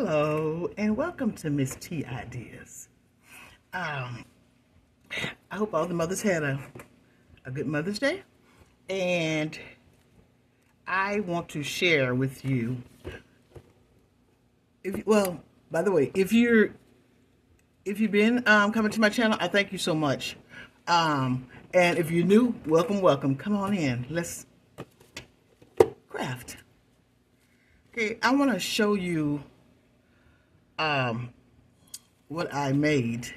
Hello and welcome to Miss T Ideas. I hope all the mothers had a good Mother's Day, and I want to share with you. By the way, if you've been coming to my channel, I thank you so much. And if you're new, welcome. Come on in. Let's craft. Okay, I want to show you what I made.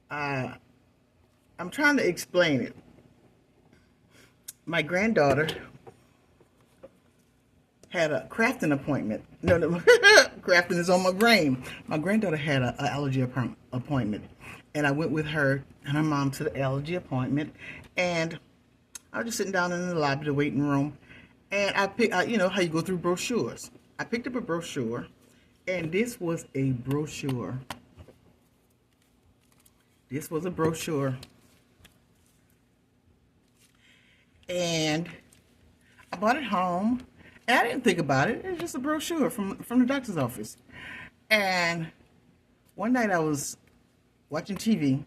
I'm trying to explain it. My granddaughter had a crafting appointment. No, crafting is on my brain. My granddaughter had an allergy appointment, and I went with her and her mom to the allergy appointment, and I was just sitting down in the lobby, the waiting room, and I picked, you know how you go through brochures. I picked up a brochure, and this was a brochure. This was a brochure. And I brought it home, and I didn't think about it. It was just a brochure from the doctor's office. And one night I was watching TV,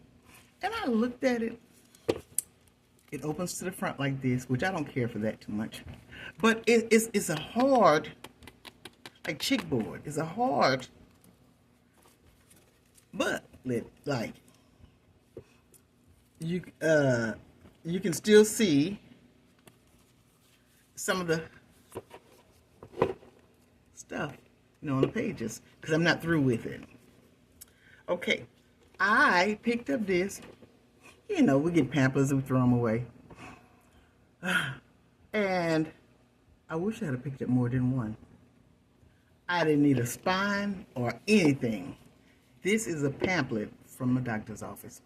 and I looked at it. It opens to the front like this, which I don't care for that too much. But it's a hard, like chipboard. It's a hard booklet, like you can still see some of the stuff, on the pages, because I'm not through with it. Okay, I picked up this. We get pamphlets and we throw them away. And I wish I had picked up more than one. I didn't need a spine or anything. This is a pamphlet from the doctor's office.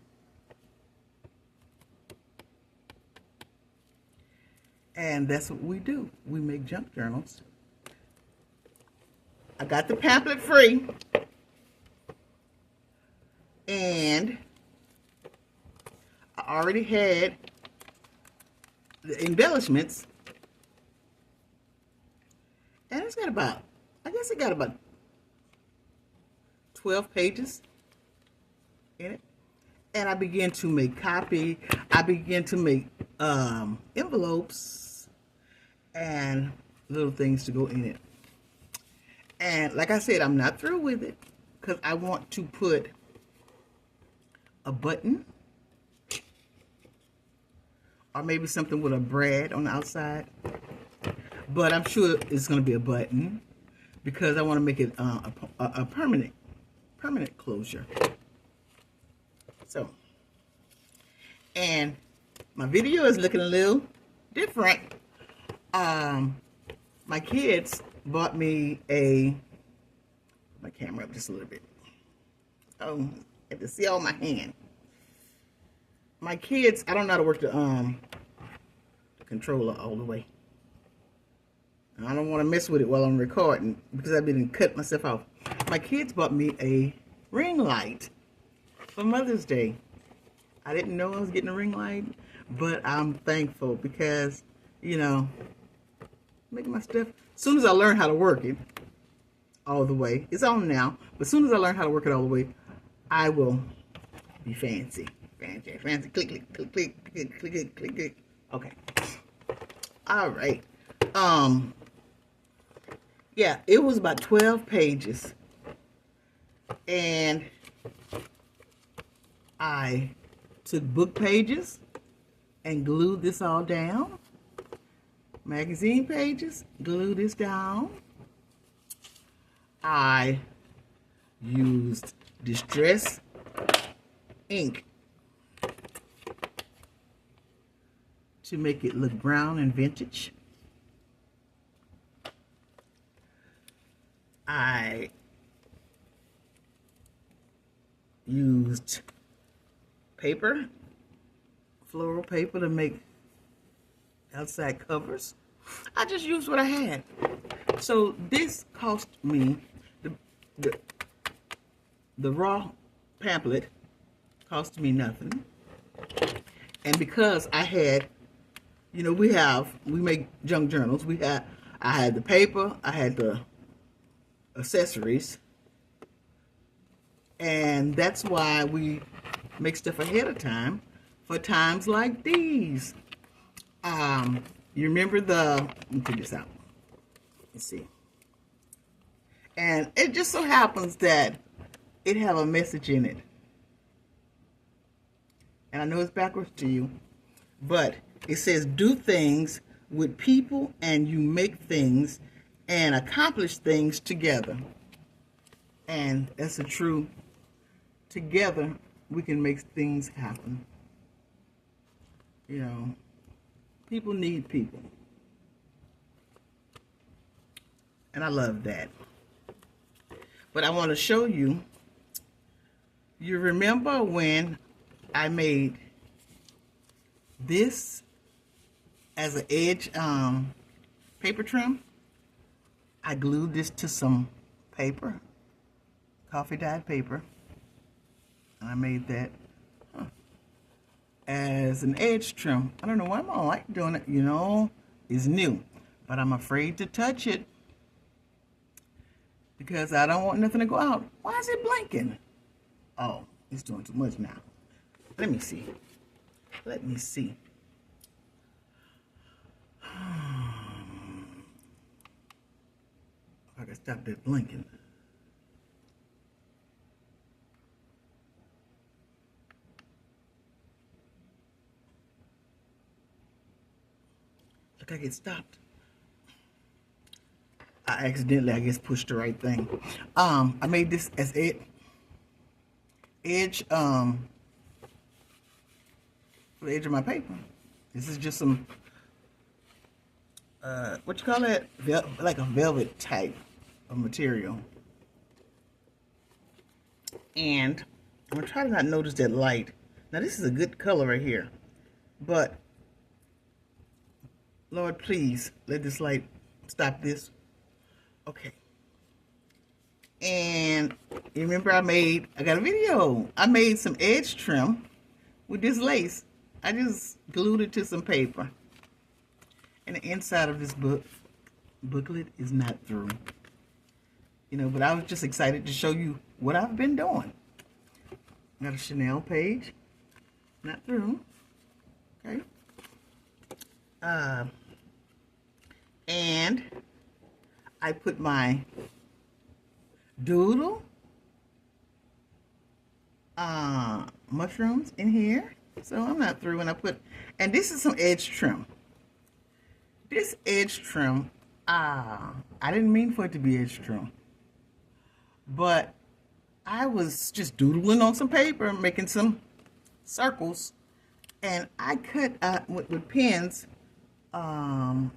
And that's what we do. We make junk journals. I got the pamphlet free. And I already had the embellishments. And it's got about, I guess it got about 12 pages in it. And I began to make copy. I began to make envelopes and little things to go in it. And like I said, I'm not through with it because I want to put a button or maybe something with a brad on the outside. But I'm sure it's going to be a button because I want to make it a permanent closure. So, and my video is looking a little different. My kids bought me my camera up just a little bit. Oh, I have to see all my hand. My kids, I don't know how to work the controller all the way. I don't want to mess with it while I'm recording because I've been cut myself off. My kids bought me a ring light for Mother's Day. I didn't know I was getting a ring light, but I'm thankful because, making my stuff. As soon as I learn how to work it all the way, it's on now, but as soon as I learn how to work it all the way, I will be fancy. Fancy. Click. Okay. All right. Yeah, it was about 12 pages. And I took book pages and glued this all down. Magazine pages, glue this down. I used distress ink to make it look brown and vintage. I used paper, floral paper, to make outside covers. I just used what I had. So this cost me, the raw pamphlet cost me nothing. And because I had, we make junk journals. I had the paper, I had the accessories, and that's why we make stuff ahead of time for times like these. You remember let me take this out. Let's see. And it just so happens that it have a message in it. And I know it's backwards to you, but it says, do things with people and you make things and accomplish things together. And that's a true, together we can make things happen. You know, people need people. And I love that. But I want to show you, you remember when I made this as an edge paper trim? I glued this to some paper, coffee dyed paper, and I made that as an edge trim. I don't know why I don't like doing it, you know, it's new, but I'm afraid to touch it because I don't want nothing to go out. Why is it blinking? Oh, it's doing too much now. Let me see. Let me see. I can stop that blinking. Look like it stopped. I accidentally, I guess, pushed the right thing. I made this as edge for the edge of my paper. This is just some what you call it, like a velvet type of material. And I'm gonna try to not notice that light. Now this is a good color right here, but Lord, please let this light stop this. Okay. And you remember I got a video. I made some edge trim with this lace. I just glued it to some paper. And the inside of this booklet is not through. You know, but I was just excited to show you what I've been doing. Got a Chanel page. Not through. Okay. And I put my doodle mushrooms in here. So I'm not through. And and this is some edge trim. This edge trim, I didn't mean for it to be edge trim. But I was just doodling on some paper, making some circles. And I cut with pens, my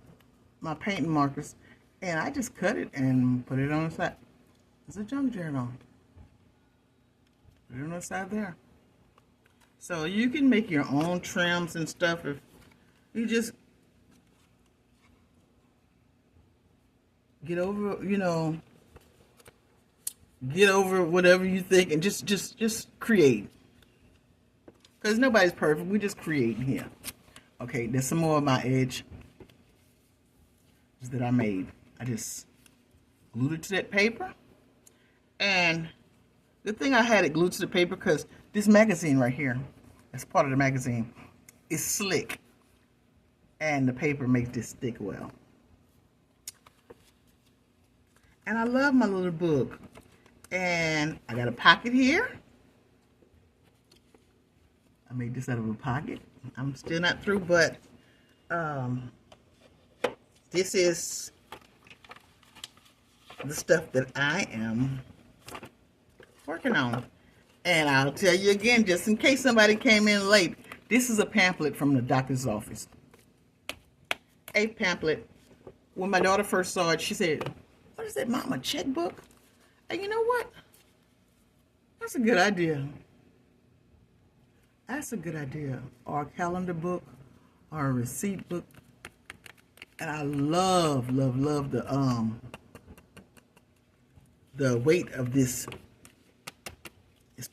painting markers, and I just cut it and put it on the side. It's a junk journal. Put it on the side there. So you can make your own trims and stuff if you just get over, you know, get over whatever you think and just create. Because nobody's perfect. We just creating here. Okay, there's some more of my edge that I made. I just glued it to that paper. And the thing I had it glued to the paper because this magazine right here, that's part of the magazine, is slick. And the paper makes this stick well. And I love my little book. And I got a pocket here. I made this out of a pocket. I'm still not through, but this is the stuff that I am working on. And I'll tell you again, just in case somebody came in late, this is a pamphlet from the doctor's office. A pamphlet. When my daughter first saw it, she said, "What is that, Mom, a checkbook?" And you know what? That's a good idea. That's a good idea. Or a calendar book, or a receipt book. And I love the weight of this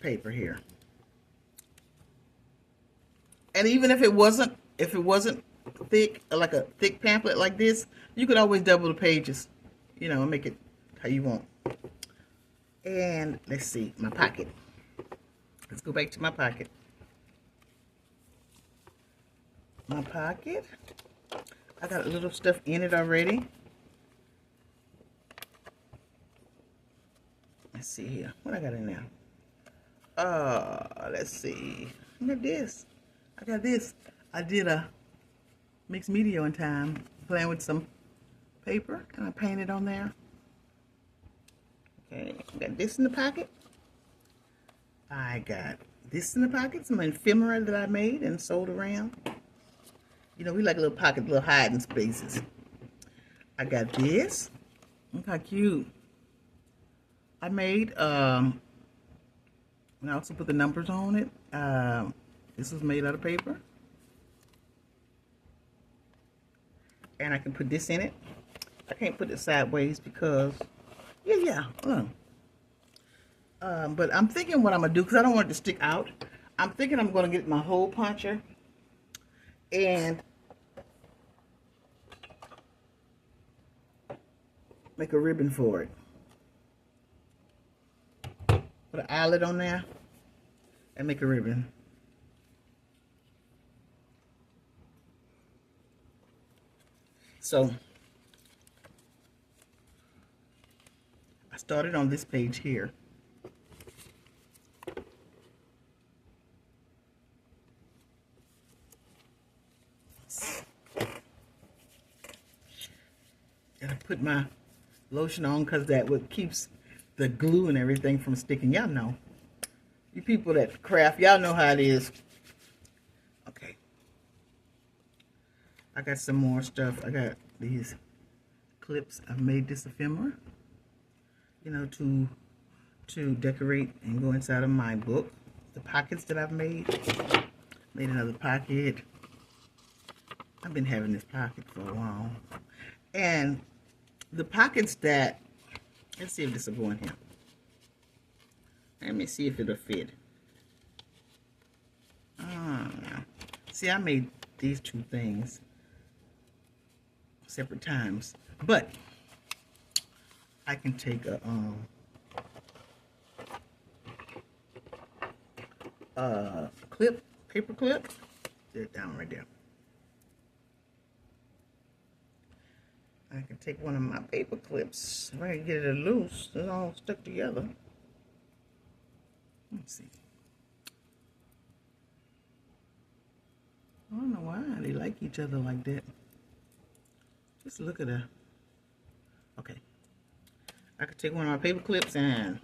paper here. And even if it wasn't thick, like a thick pamphlet like this, you could always double the pages, you know, and make it how you want. And let's see, my pocket. Let's go back to my pocket. My pocket. I got a little stuff in it already. Let's see here. What I got in there? Let's see. Look at this. I got this. I did a mixed media one time, playing with some paper, and I painted on there. Okay, got this in the pocket. I got this in the pocket, some ephemera that I made and sold around. You know, we like a little pocket, little hiding spaces. I got this. Look how cute. I made, and I also put the numbers on it. This was made out of paper. And I can put this in it. I can't put it sideways because, look. But I'm thinking what I'm going to do, because I don't want it to stick out. I'm thinking I'm going to get my hole puncher and make a ribbon for it. Put an eyelet on there and make a ribbon. So I started on this page here. And I put my lotion on because that what keeps the glue and everything from sticking. Y'all know. You people that craft, y'all know how it is. Okay. I got some more stuff. I got these clips. I've made this ephemera, you know, to decorate and go inside of my book. The pockets that I've made. Made another pocket. I've been having this pocket for a while. And the pockets that, let's see if this will go in here. Let me see if it'll fit. See, I made these two things separate times, but I can take a clip, paper clip, get it down right there. I can take one of my paper clips. If I can get it loose, it's all stuck together. Let's see. I don't know why they like each other like that. Just look at her. Okay. I could take one of my paper clips and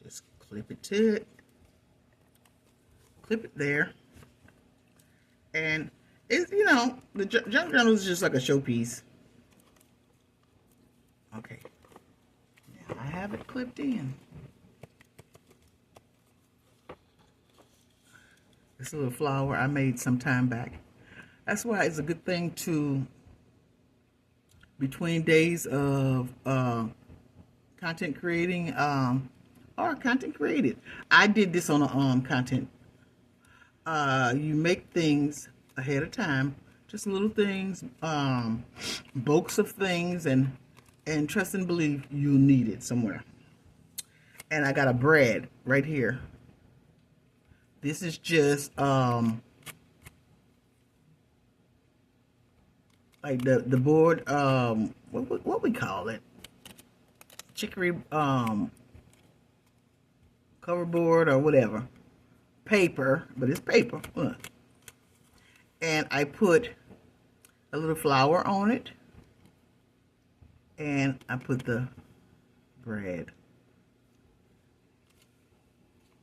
just clip it to it. Clip it there. And it's, you know, the junk journal is just like a showpiece. Okay. Now I have it clipped in. This little flower I made some time back. That's why it's a good thing to, between days of content creating or content created. I did this on a content. You make things ahead of time, just little things, bulks of things, and trust and believe you'll need it somewhere. And I got a bread right here. This is just like the board, what we call it, chicory cover board or whatever, paper, but it's paper. Look. And I put a little flower on it, and I put the bread.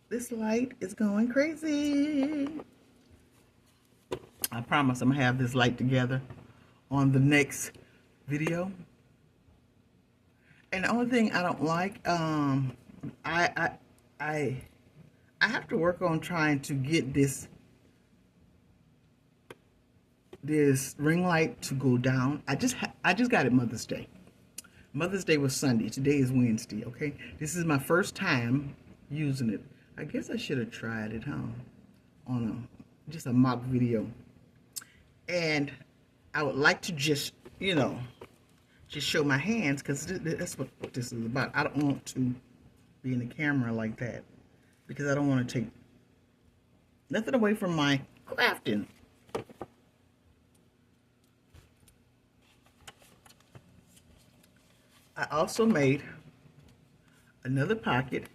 This light is going crazy. I promise I'm gonna have this light together on the next video. And the only thing I don't like, I have to work on trying to get this ring light to go down. I just got it Mother's Day. Mother's Day was Sunday. Today is Wednesday. Okay, this is my first time using it. I guess I should have tried it, huh? On just a mock video. And I would like to just, you know, just show my hands because that's what this is about. I don't want to be in the camera like that because I don't want to take nothing away from my crafting. I also made another pocket.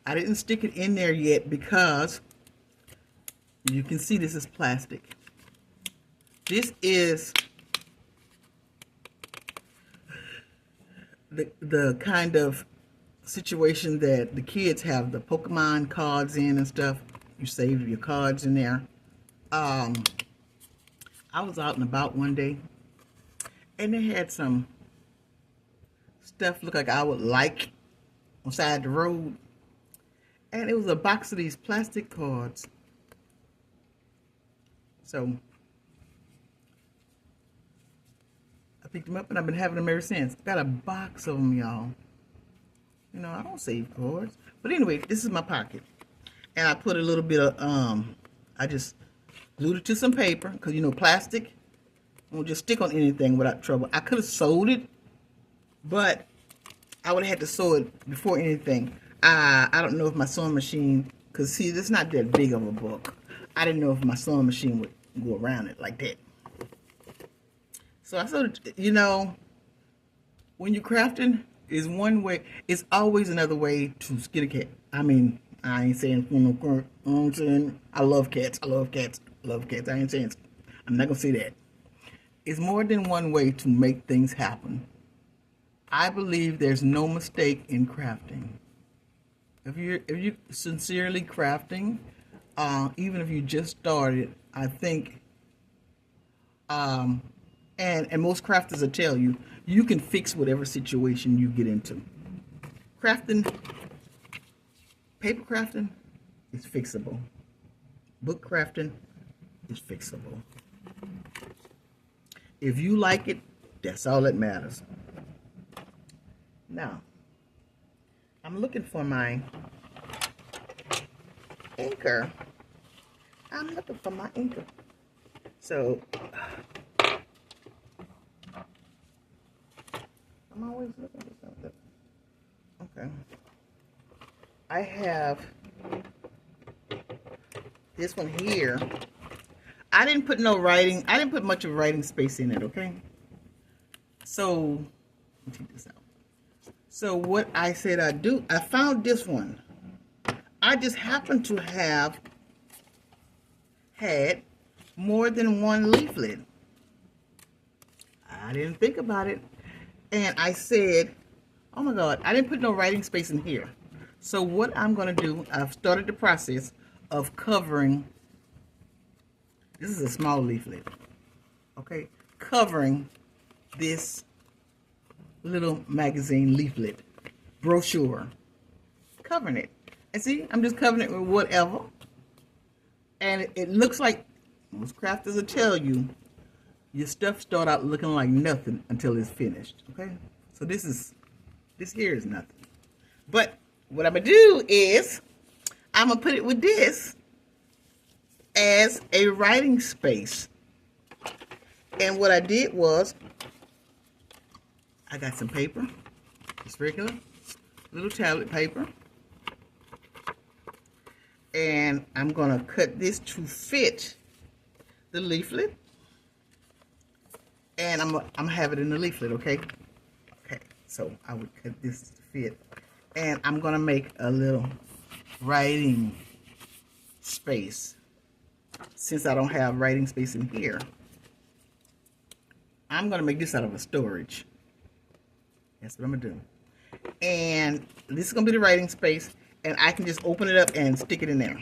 I didn't stick it in there yet because you can see this is plastic. This is the kind of situation that the kids have the Pokemon cards in and stuff. You save your cards in there. I was out and about one day and they had some stuff look like I would like on the side of the road. And it was a box of these plastic cards. So I picked them up and I've been having them ever since. Got a box of them, y'all. You know, I don't save cards. But anyway, this is my pocket. And I put a little bit of, I just glued it to some paper. Because, you know, plastic won't just stick on anything without trouble. I could have sewed it. But I would have had to sew it before anything. I don't know if my sewing machine, because see, this is not that big of a book. I didn't know if my sewing machine would go around it like that. So I sort of, you know, when you're crafting, is one way. It's always another way to skin a cat. I mean, I ain't saying, you know, I'm saying I love cats. I love cats. I love cats. I ain't saying, I'm not gonna say that. It's more than one way to make things happen. I believe there's no mistake in crafting. If you sincerely crafting, even if you just started, I think, and most crafters will tell you, you can fix whatever situation you get into. Crafting, paper crafting is fixable. Book crafting is fixable. If you like it, that's all that matters. Now, I'm looking for my anchor. I'm looking for my anchor. So, I'm always looking for something. Okay. I have this one here. I didn't put no writing. I didn't put much of writing space in it, okay? So, let me take this out. So what I said I'd do, I found this one. I just happened to have had more than one leaflet. I didn't think about it. And I said, oh my God, I didn't put no writing space in here. So what I'm going to do, I've started the process of covering, this is a small leaflet, okay, covering this little magazine leaflet, brochure, covering it. And see, I'm just covering it with whatever. And it looks like, most crafters will tell you, your stuff start out looking like nothing until it's finished, okay? So this here is nothing. But what I'm gonna do is, I'm gonna put it with this as a writing space. And what I did was, I got some paper, just regular little tablet paper. And I'm gonna cut this to fit the leaflet. And I'm gonna have it in the leaflet, okay? Okay, so I would cut this to fit. And I'm gonna make a little writing space. Since I don't have writing space in here, I'm gonna make this out of a storage. That's what I'm gonna do. And this is gonna be the writing space, and I can just open it up and stick it in there.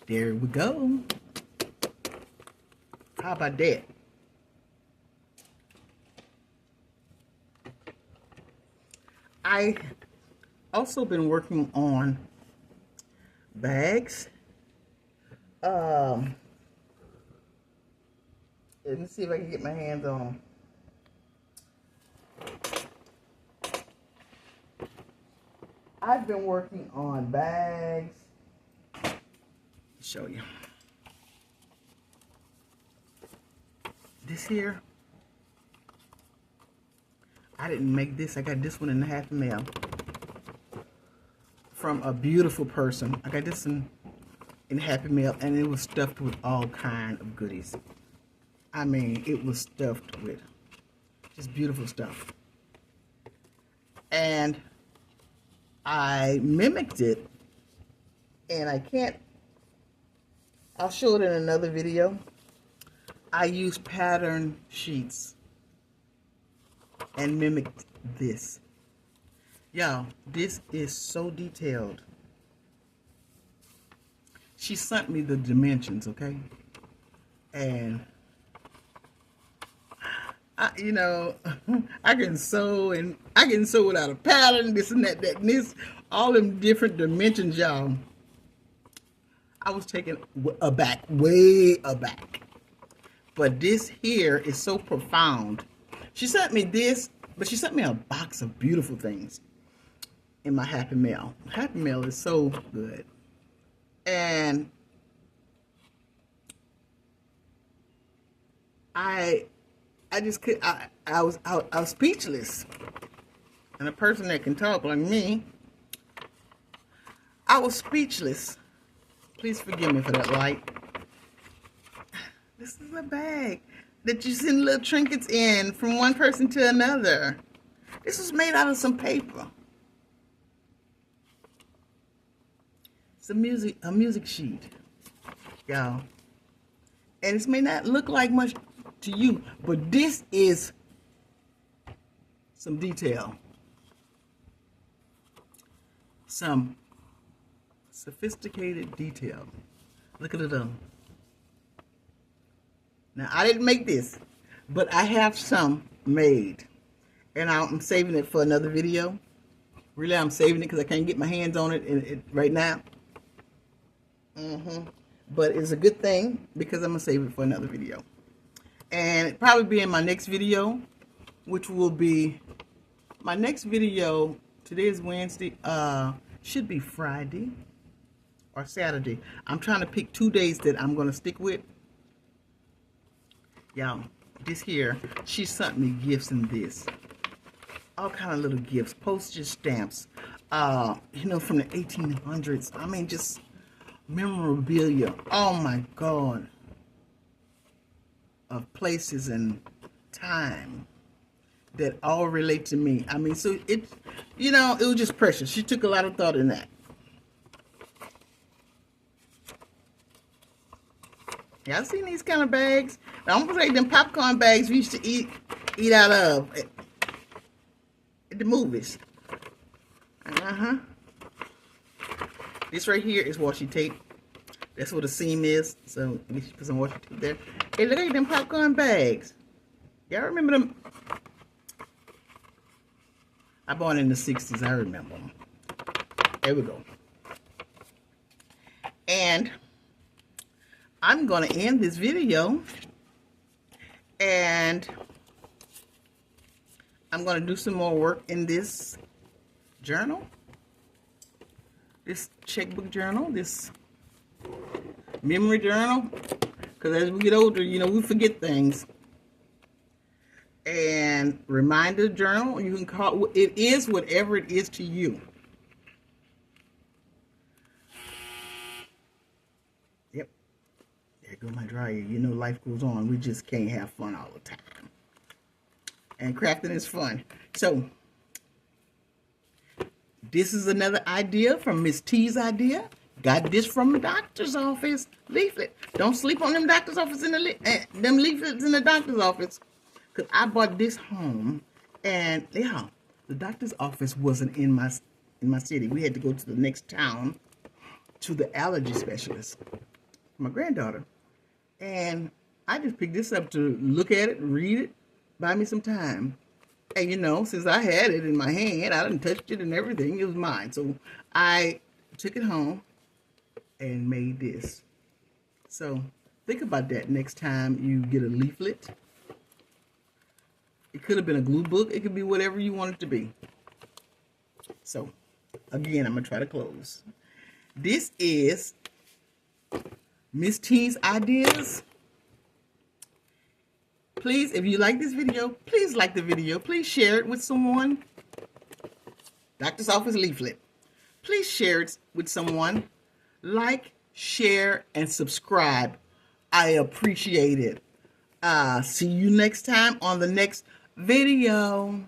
There we go. How about that? I also been working on bags. Let me see if I can get my hands on them. I've been working on bags. Show you. This here, I didn't make this. I got this one in the Happy Mail from a beautiful person. I got this in Happy Mail, and it was stuffed with all kind of goodies. I mean, it was stuffed with just beautiful stuff. And I mimicked it, and I'll show it in another video. I used pattern sheets and mimicked this. Y'all, this is so detailed. She sent me the dimensions, okay? And you know, I can sew without a pattern, this and that, and this, all them different dimensions, y'all. I was taken aback, way aback. But this here is so profound. She sent me this, but she sent me a box of beautiful things in my Happy Mail. Happy Mail is so good. And I just could, I was speechless. And a person that can talk like me, I was speechless. Please forgive me for that light. This is a bag that you send little trinkets in from one person to another. This was made out of some paper. It's a music sheet, y'all. And this may not look like much to you, but this is some detail. Some sophisticated detail. Look at it. Now, I didn't make this, but I have some made. And I'm saving it for another video. Really, I'm saving it because I can't get my hands on it right now. But it's a good thing because I'm going to save it for another video. And it'll probably be in my next video, which will be my next video. Today is Wednesday. Should be Friday or Saturday. I'm trying to pick 2 days that I'm going to stick with. Y'all, this here, she sent me gifts in this. All kind of little gifts, postage stamps, you know, from the 1800s. I mean, just memorabilia. Oh my God. Of places and time that all relate to me. I mean, so it, you know, it was just precious. She took a lot of thought in that. Y'all seen these kind of bags? Now, I'm gonna say them popcorn bags we used to eat out of at the movies. This right here is washi tape. That's what a seam is. So you put some washi tape there. Hey, look at them popcorn bags. Y'all remember them? I bought in the 60s. I remember them. There we go. And I'm going to end this video, and I'm going to do some more work in this journal, this checkbook journal, this memory journal, because as we get older, you know, we forget things. And reminder journal, you can call it, is whatever it is to you. There go my dryer. You know, life goes on. We just can't have fun all the time. And crafting is fun. So, this is another idea from Miss T's idea. Got this from the doctor's office. Leaflet. Don't sleep on them doctor's office in them leaflets in the doctor's office. Because I bought this home. And, yeah, the doctor's office wasn't in my city. We had to go to the next town to the allergy specialist. My granddaughter. And I just picked this up to look at it, read it, buy me some time. And you know, since I had it in my hand, I done touched it and everything, it was mine. So I took it home and made this. So think about that next time you get a leaflet. It could have been a glue book. It could be whatever you want it to be. So again, I'm going to try to close. This is Miss T's ideas. Please, if you like this video, please like the video. Please share it with someone. Doctor's Office leaflet. Please share it with someone. Like, share, and subscribe. I appreciate it. See you next time on the next video.